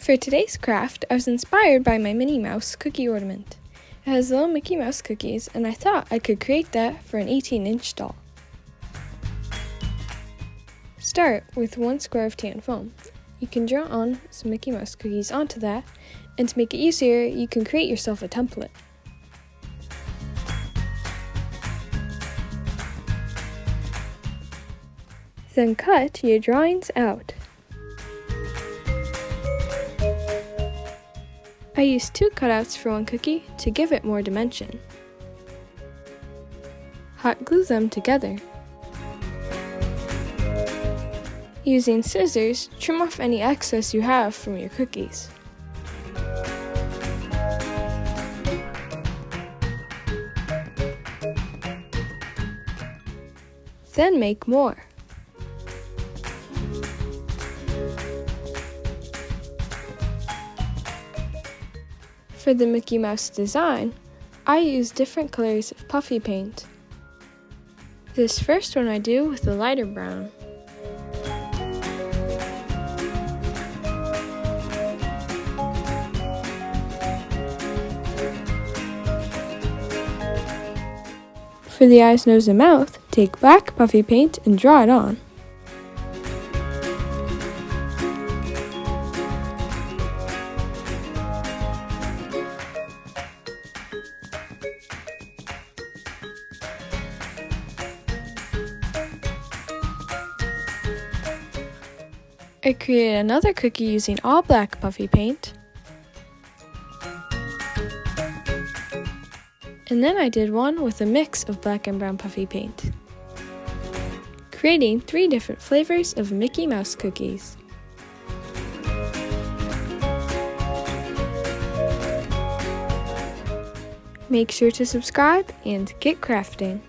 For today's craft, I was inspired by my Minnie Mouse cookie ornament. It has little Mickey Mouse cookies, and I thought I could create that for an 18-inch doll. Start with 1 square of tan foam. You can draw on some Mickey Mouse cookies onto that, and to make it easier, you can create yourself a template. Then cut your drawings out. I used 2 cutouts for 1 cookie to give it more dimension. Hot glue them together. Using scissors, trim off any excess you have from your cookies. Then make more. For the Mickey Mouse design, I use different colors of puffy paint. This first one I do with a lighter brown. For the eyes, nose, and mouth, take black puffy paint and draw it on. I created another cookie using all black puffy paint. And then I did one with a mix of black and brown puffy paint, creating 3 different flavors of Mickey Mouse cookies. Make sure to subscribe and get crafting!